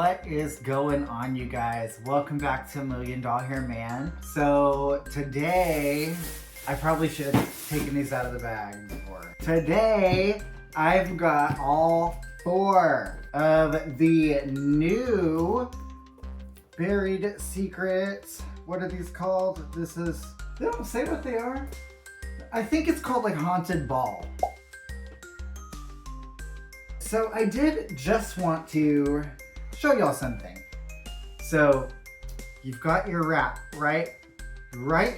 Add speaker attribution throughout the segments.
Speaker 1: What is going on, you guys? Welcome back to $1 Million Hair Man. So today, I probably should have taken these out of the bag before. Today, I've got all 4 of the new buried secrets. What are these called? They don't say what they are. I think it's called like Haunted Ball. So I did just want to show y'all something. So you've got your wrap right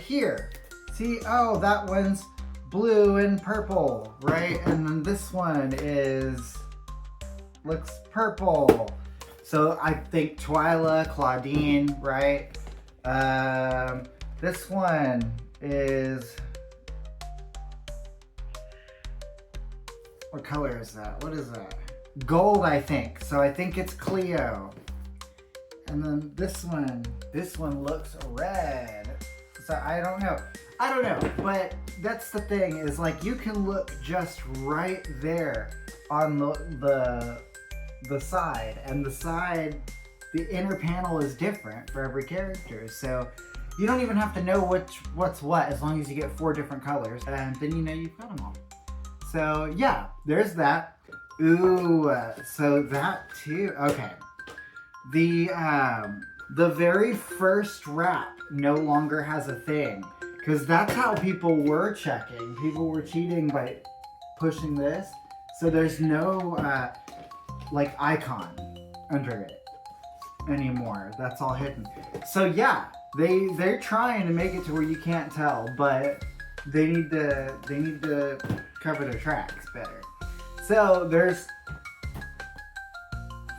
Speaker 1: here. See, oh, that one's blue and purple, right? And then this one looks purple. So I think Twyla, Clawdeen, right? This one is, what color is that? What is that? Gold, I think. So I think it's Cleo. And then this one looks red. So I don't know, but that's the thing, is like you can look just right there on the side, and the inner panel is different for every character. So you don't even have to know what's what, as long as you get 4 different colors, and then you know you've got them all. So yeah, there's that. Ooh, so that too. Okay, the very first wrap no longer has a thing, because that's how people were checking. People were cheating by pushing this, so there's no like icon under it anymore. That's all hidden. So yeah, they're trying to make it to where you can't tell, but they need to cover their tracks better. So there's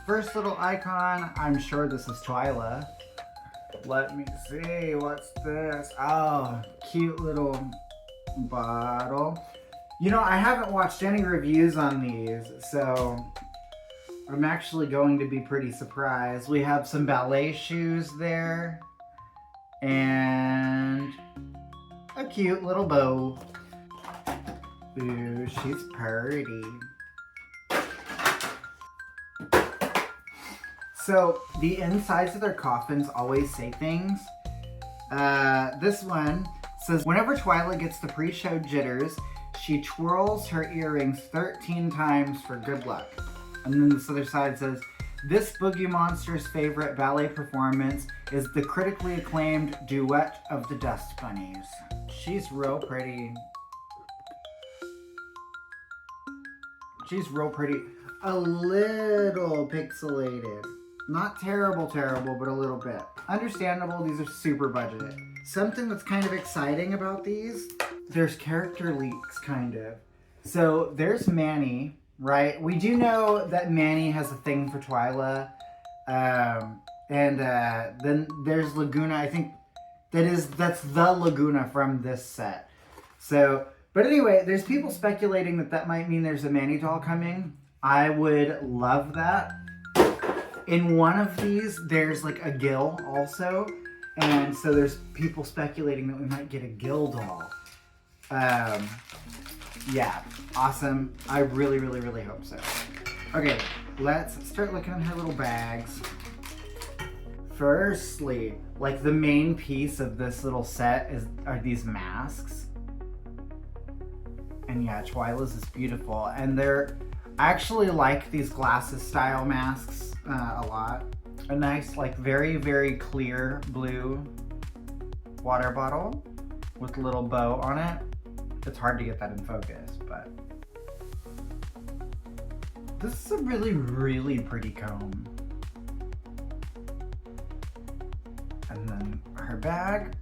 Speaker 1: first little icon. I'm sure this is Twyla. Let me see, what's this? Oh, cute little bottle. You know, I haven't watched any reviews on these, so I'm actually going to be pretty surprised. We have some ballet shoes there, and a cute little bow. Ooh, she's pretty. So the insides of their coffins always say things. This one says, whenever Twyla gets the pre-show jitters, she twirls her earrings 13 times for good luck. And then this other side says, this Boogie Monster's favorite ballet performance is the critically acclaimed Duet of the Dust Bunnies. She's real pretty. She's real pretty. A little pixelated. Not terrible, but a little bit. Understandable, these are super budgeted. Something that's kind of exciting about these, there's character leaks, kind of. So there's Manny, right? We do know that Manny has a thing for Twyla. And then there's Lagoona. I think that's the Lagoona from this set. So, but anyway, there's people speculating that might mean there's a Manny doll coming. I would love that. In one of these, there's like a Gil also. And so there's people speculating that we might get a Gil doll. Yeah, awesome. I really hope so. Okay, let's start looking at her little bags. Firstly, like the main piece of this little set are these masks. And yeah, Twyla's is beautiful. And I actually like these glasses style masks a lot. A nice, like very clear blue water bottle with a little bow on it. It's hard to get that in focus, but this is a really pretty comb. And then her bag.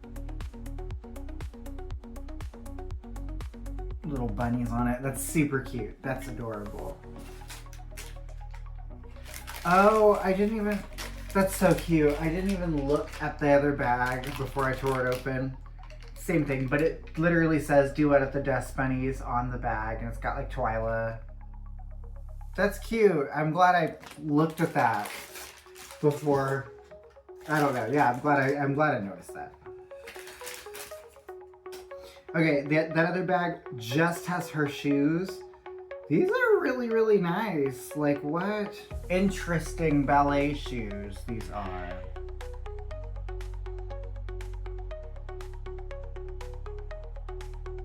Speaker 1: Little bunnies on it. That's super cute. That's adorable. Oh, that's so cute. I didn't even look at the other bag before I tore it open. Same thing, but it literally says Duet of the Dust Bunnies on the bag, and it's got like Twyla. That's cute. I'm glad I looked at that before. I don't know. Yeah, I'm glad I noticed that. Okay, that other bag just has her shoes. These are really, really nice. Like, what interesting ballet shoes these are.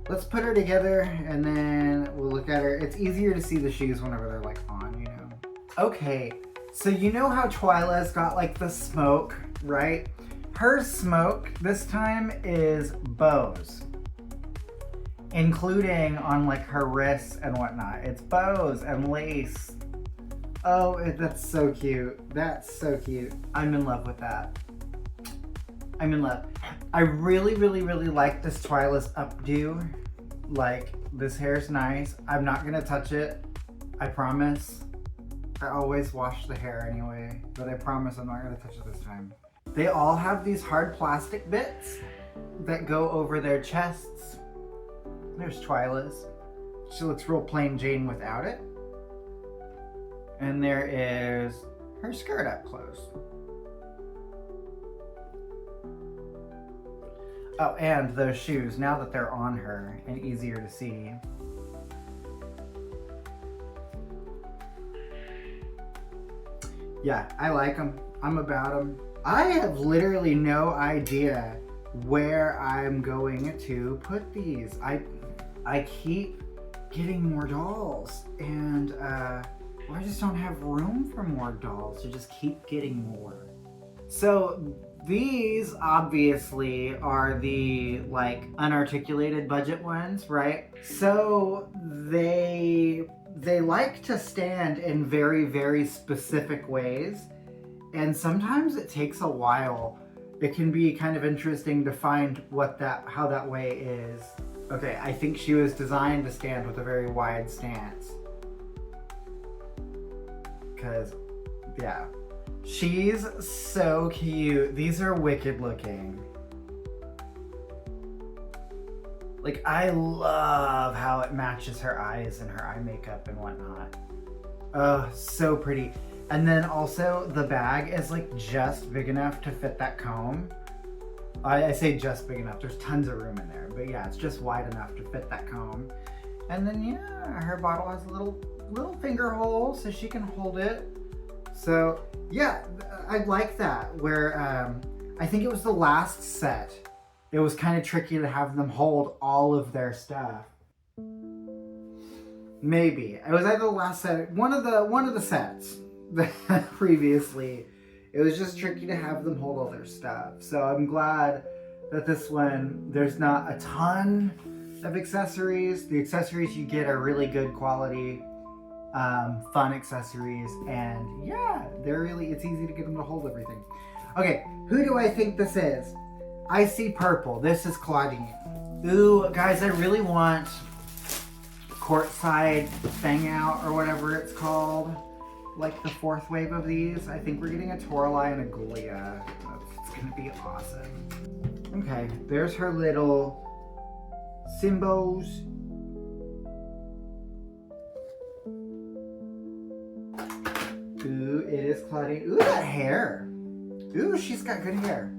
Speaker 1: Let's put her together and then we'll look at her. It's easier to see the shoes whenever they're like on, you know. Okay, so you know how Twyla's got like the smoke, right? Her smoke this time is bows, including on like her wrists and whatnot. It's bows and lace. Oh, that's so cute. That's so cute. I'm in love with that. I'm in love. I really, really, really like this Twyla's updo. Like, this hair's nice. I'm not gonna touch it. I promise. I always wash the hair anyway, but I promise I'm not gonna touch it this time. They all have these hard plastic bits that go over their chests. There's Twyla's. She looks real plain Jane without it. And there is her skirt up close. Oh, and those shoes, now that they're on her and easier to see. Yeah, I like them. I'm about them. I have literally no idea where I'm going to put these. I keep getting more dolls, and I just don't have room for more dolls. I just keep getting more. So these obviously are the like unarticulated budget ones, right? So they like to stand in very, very specific ways, and sometimes it takes a while. It can be kind of interesting to find how that way is. Okay, I think she was designed to stand with a very wide stance. Because, yeah. She's so cute. These are wicked looking. Like, I love how it matches her eyes and her eye makeup and whatnot. Oh, so pretty. And then also the bag is like just big enough to fit that comb. I say just big enough. There's tons of room in there. But yeah, it's just wide enough to fit that comb. And then yeah, her bottle has a little finger hole so she can hold it. So yeah, I like that. Where I think it was the last set. It was kind of tricky to have them hold all of their stuff. Maybe it was either the last set, one of the sets previously. It was just tricky to have them hold all their stuff. So I'm glad that this one, there's not a ton of accessories. The accessories you get are really good quality, fun accessories, and yeah, it's easy to get them to hold everything. Okay, who do I think this is? I see purple. This is Clawdeen. Ooh, guys, I really want Courtside Fang Out or whatever it's called. Like the fourth wave of these. I think we're getting a Toralei and a Cleo. It's gonna be awesome. Okay, there's her little symbols. Ooh, it is Clawdeen. Ooh, that hair. Ooh, she's got good hair.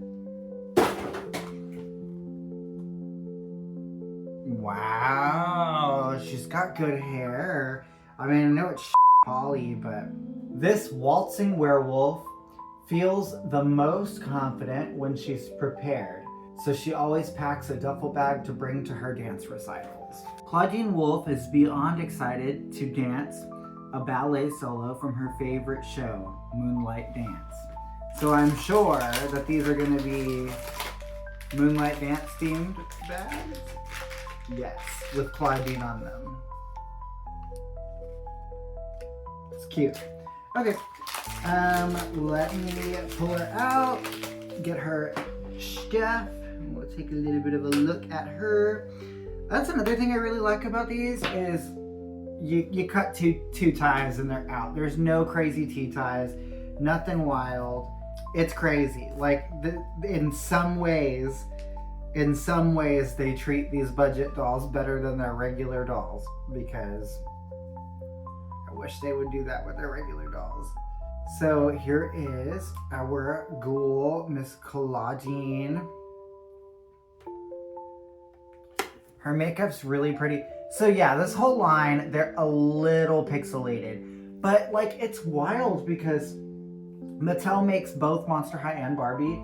Speaker 1: Wow, she's got good hair. I mean, I know it's Polly, but this waltzing werewolf feels the most confident when she's prepared, so she always packs a duffel bag to bring to her dance recitals. Clawdeen Wolf is beyond excited to dance a ballet solo from her favorite show, Moonlight Dance. So I'm sure that these are going to be Moonlight Dance themed bags. Yes, with Clawdeen on them. It's cute. Okay, let me pull her out, get her stuff, and we'll take a little bit of a look at her. That's another thing I really like about these is you cut two ties and they're out. There's no crazy tea ties, nothing wild. It's crazy. Like in some ways they treat these budget dolls better than their regular dolls, because I wish they would do that with their regular dolls. So here is our ghoul, Miss Clawdeen. Her makeup's really pretty. So yeah, this whole line, they're a little pixelated. But like, it's wild because Mattel makes both Monster High and Barbie.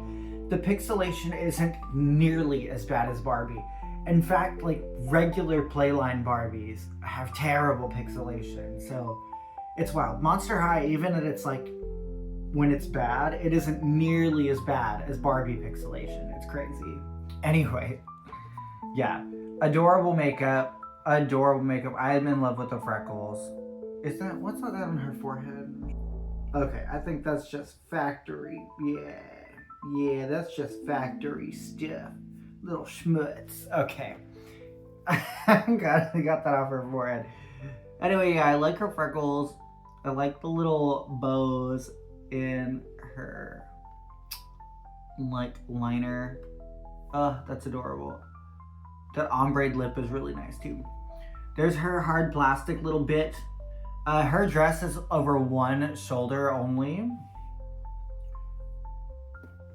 Speaker 1: The pixelation isn't nearly as bad as Barbie. In fact, like regular Playline Barbies have terrible pixelation. So it's wild. Monster High, even at its like, when it's bad, it isn't nearly as bad as Barbie pixelation. It's crazy. Anyway, yeah, adorable makeup. Adorable makeup. I am in love with the freckles. Is that, what's that on her forehead? Okay, I think that's just factory. Yeah, that's just factory stuff. Little schmutz. Okay. I got that off her forehead. Anyway, yeah, I like her freckles. I like the little bows in her like liner. That's adorable. That ombre lip is really nice too. There's her hard plastic little bit. Her dress is over one shoulder only.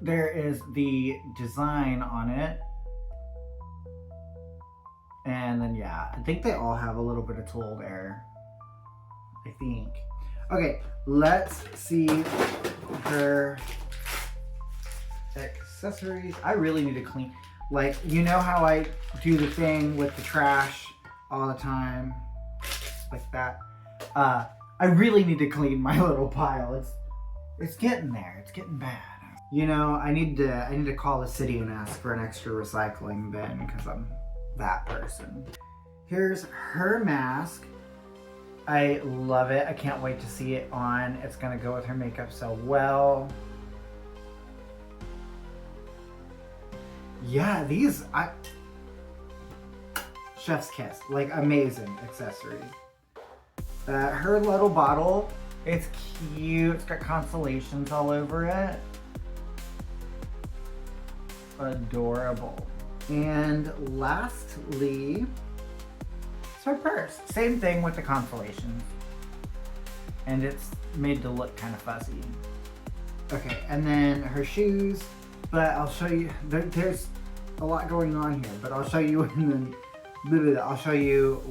Speaker 1: There is the design on it. And then yeah, I think they all have a little bit of tulle there. I think. Okay, let's see her accessories. I really need to clean. Like, you know how I do the thing with the trash all the time? Like that. I really need to clean my little pile. It's getting there. It's getting bad. You know, I need to call the city and ask for an extra recycling bin because I'm that person. Here's her mask. I love it. I can't wait to see it on. It's gonna go with her makeup so well. Yeah, these, chef's kiss, like amazing accessories. Her little bottle, it's cute. It's got constellations all over it. Adorable. And lastly, it's her purse. Same thing with the constellations. And it's made to look kind of fuzzy. Okay, and then her shoes. But I'll show you, there's a lot going on here, but I'll show you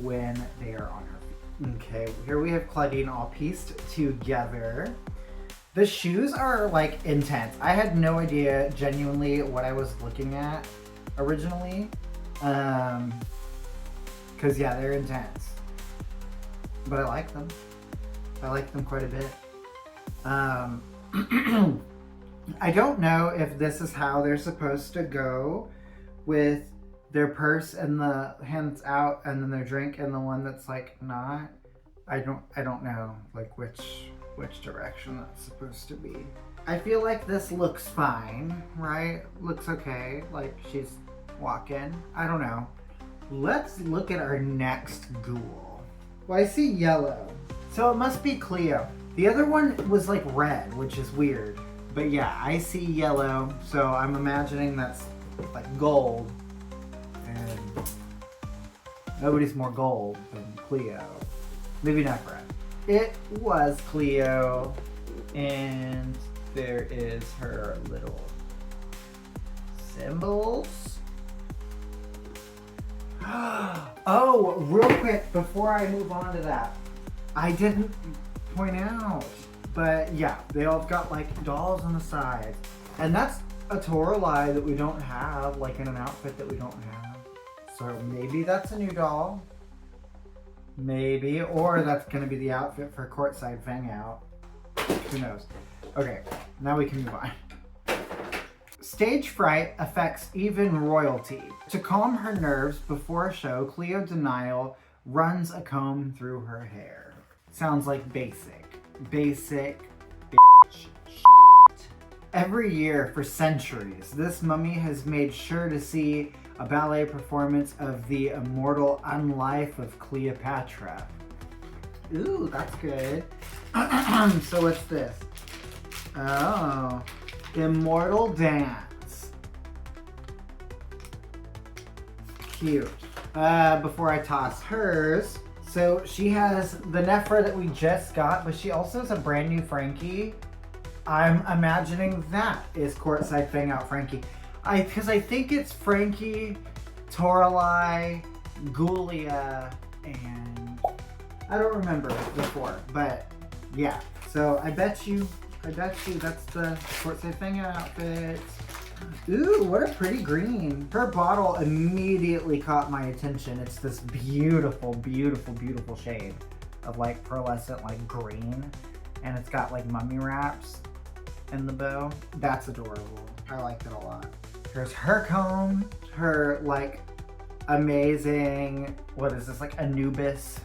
Speaker 1: when they are on her feet. Okay, here we have Clawdeen all pieced together. The shoes are like intense. I had no idea genuinely what I was looking at originally. Cause yeah, they're intense. But I like them. I like them quite a bit. I don't know if this is how they're supposed to go with their purse and the hands out and then their drink and the one that's like not. I don't know like which direction that's supposed to be. I feel like this looks fine, right? Looks okay, like she's walking. I don't know. Let's look at our next ghoul. Well, I see yellow. So it must be Cleo. The other one was like red, which is weird. But yeah, I see yellow, so I'm imagining that's like gold. And nobody's more gold than Cleo. Maybe not red. It was Cleo, and there is her little symbols. Oh, real quick, before I move on to that, I didn't point out, but yeah, they all got like dolls on the side, and that's a Toralei that we don't have, like in an outfit that we don't have. So maybe that's a new doll. Maybe, or that's gonna be the outfit for Courtside Hangout. Who knows? Okay, now we can move on. Stage fright affects even royalty. To calm her nerves before a show, Cleo Denial runs a comb through her hair. Sounds like basic bitch shit. Every year for centuries, this mummy has made sure to see a ballet performance of the immortal unlife of Cleopatra. Ooh, that's good. So what's this? Oh, immortal dance. Cute. Before I toss hers, so she has the Nephra that we just got, but she also has a brand new Frankie. I'm imagining that is Courtside Hangout Frankie. Because I think it's Frankie, Toralei, Ghoulia, and I don't remember before, but yeah. So I bet you that's the courtside hangout outfit. Ooh, what a pretty green. Her bottle immediately caught my attention. It's this beautiful, beautiful, beautiful shade of like pearlescent like green. And it's got like mummy wraps in the bow. That's adorable. I like it a lot. Here's her comb, her like amazing, what is this, like Anubis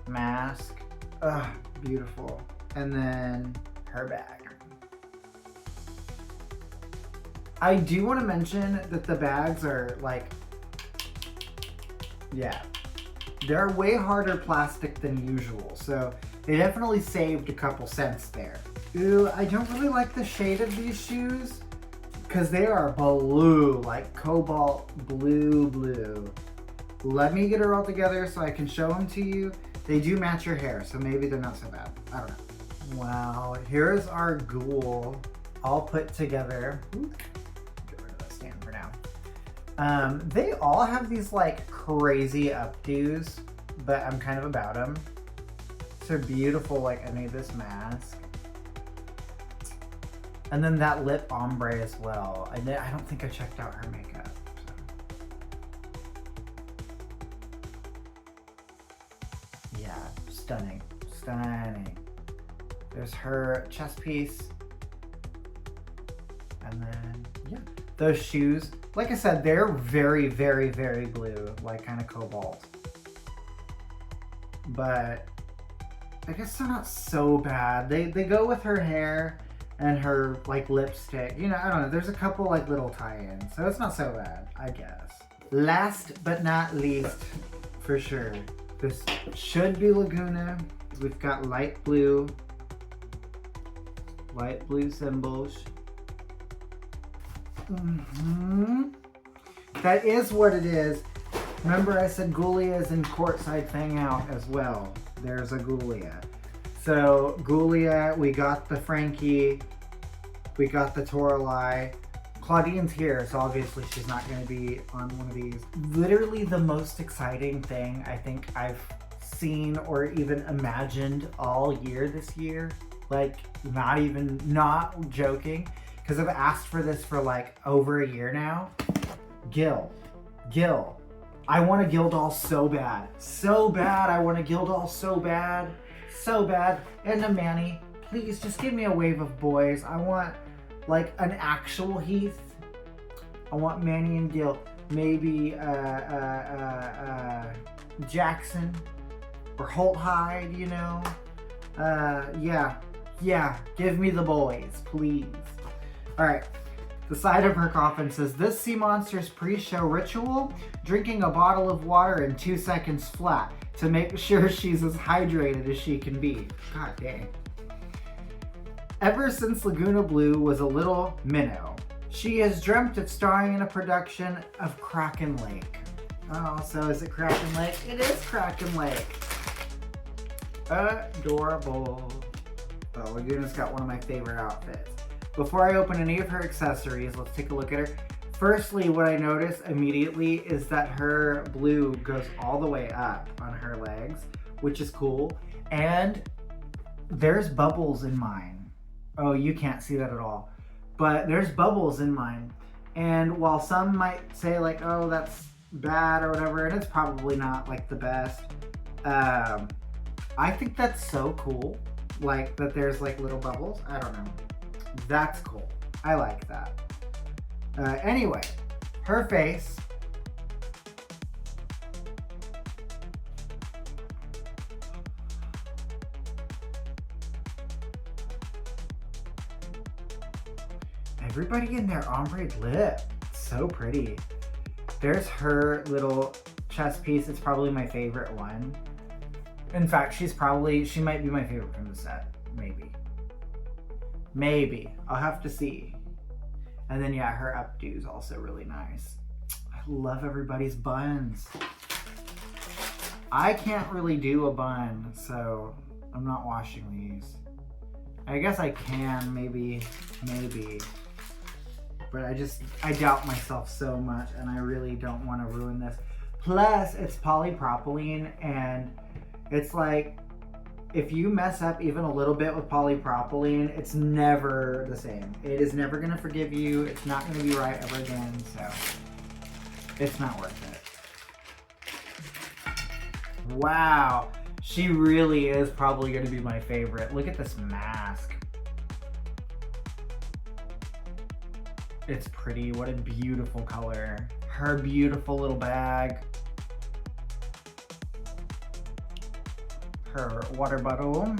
Speaker 1: mask. Ugh, beautiful. And then her bag. I do want to mention that the bags are like, yeah, they're way harder plastic than usual. So they definitely saved a couple cents there. Ooh, I don't really like the shade of these shoes because they are blue, like cobalt blue. Let me get her all together so I can show them to you. They do match your hair, so maybe they're not so bad. I don't know. Wow, here's our ghoul all put together. Ooh. For now. They all have these like crazy updos, but I'm kind of about them. They're beautiful, like Anubis mask. And then that lip ombre as well. I don't think I checked out her makeup. So. Yeah, stunning, stunning. There's her chest piece. And then, yeah. Those shoes, like I said, they're very, very, very blue, like kind of cobalt. But I guess they're not so bad. They go with her hair and her like lipstick. You know, I don't know. There's a couple like little tie-ins, so it's not so bad, I guess. Last but not least, for sure, this should be Lagoona. We've got light blue symbols. That is what it is. Remember I said Ghoulia is in courtside hangout as well. There's a Ghoulia. So Ghoulia, we got the Frankie, we got the Toralei. Clawdeen's here, so obviously she's not going to be on one of these. Literally the most exciting thing I think I've seen or even imagined all year this year. Like, not joking. Because I've asked for this for like over a year now. Gil. I want a Gil doll so bad. So bad. I want a Gil doll so bad. So bad. And a Manny. Please just give me a wave of boys. I want like an actual Heath. I want Manny and Gil. Maybe Jackson or Holt Hyde, you know. Yeah. Give me the boys, please. All right, the side of her coffin says, this sea monster's pre-show ritual, drinking a bottle of water in 2 seconds flat to make sure she's as hydrated as she can be. God dang. Ever since Lagoona Blue was a little minnow, she has dreamt of starring in a production of Kraken Lake. Oh, so is it Kraken Lake? It is Kraken Lake. Adorable. Oh, Lagoona's got one of my favorite outfits. Before I open any of her accessories, let's take a look at her. Firstly, what I notice immediately is that her blue goes all the way up on her legs, which is cool. And there's bubbles in mine. Oh, you can't see that at all. But there's bubbles in mine. And while some might say like, oh, that's bad or whatever, and it's probably not like the best, I think that's so cool. Like that there's like little bubbles. I don't know. That's cool. I like that. Anyway, her face. Everybody in their ombre lip. So pretty. There's her little chest piece. It's probably my favorite one. In fact, she might be my favorite from the set. Maybe. I'll have to see. And then yeah, her updo is also really nice. I love everybody's buns. I can't really do a bun, so I'm not washing these. I guess I can, maybe. But I doubt myself so much, and I really don't want to ruin this. Plus, it's polypropylene, and it's like, if you mess up even a little bit with polypropylene, it's never the same. It is never going to forgive you. It's not going to be right ever again, so it's not worth it. Wow, she really is probably going to be my favorite. Look at this mask. It's pretty. What a beautiful color. Her beautiful little bag. Her water bottle.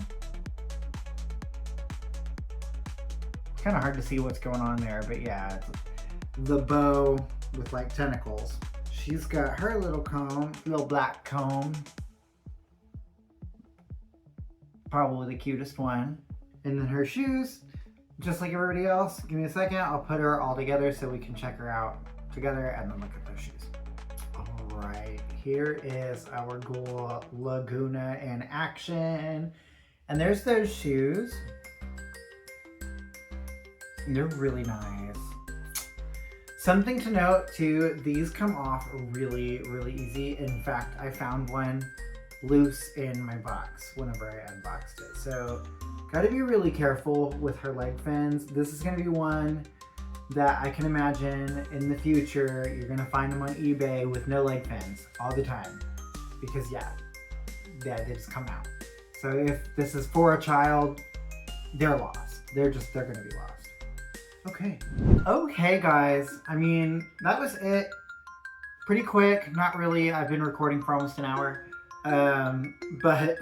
Speaker 1: It's kind of hard to see what's going on there, but yeah, it's the bow with like tentacles. She's got her little comb, little black comb. Probably the cutest one. And then her shoes, just like everybody else. Give me a second, I'll put her all together so we can check her out together and then look at those shoes. All right, here is our girl Lagoona in action. And there's those shoes. They're really nice. Something to note too, these come off really, really easy. In fact, I found one loose in my box whenever I unboxed it. So, gotta be really careful with her leg fins. This is gonna be one that I can imagine in the future, you're gonna find them on eBay with no leg fins all the time. Because yeah, they just come out. So if this is for a child, they're lost. They're gonna be lost. Okay guys, I mean, that was it. Pretty quick, not really. I've been recording for almost an hour. But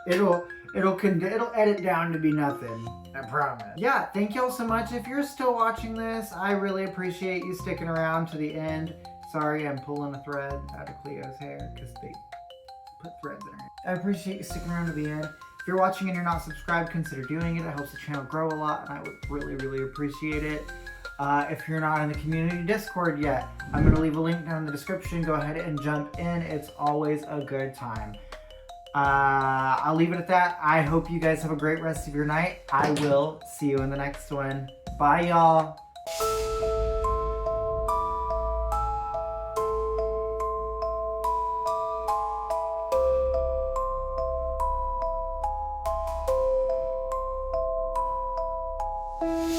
Speaker 1: it'll edit down to be nothing, I promise. Yeah, thank y'all so much. If you're still watching this, I really appreciate you sticking around to the end. Sorry, I'm pulling a thread out of Cleo's hair because they put threads in her hair. I appreciate you sticking around to the end. If you're watching and you're not subscribed, consider doing it. It helps the channel grow a lot, and I would really, really appreciate it. If you're not in the community Discord yet, I'm going to leave a link down in the description. Go ahead and jump in. It's always a good time. I'll leave it at that. I hope you guys have a great rest of your night. I will see you in the next one. Bye, y'all.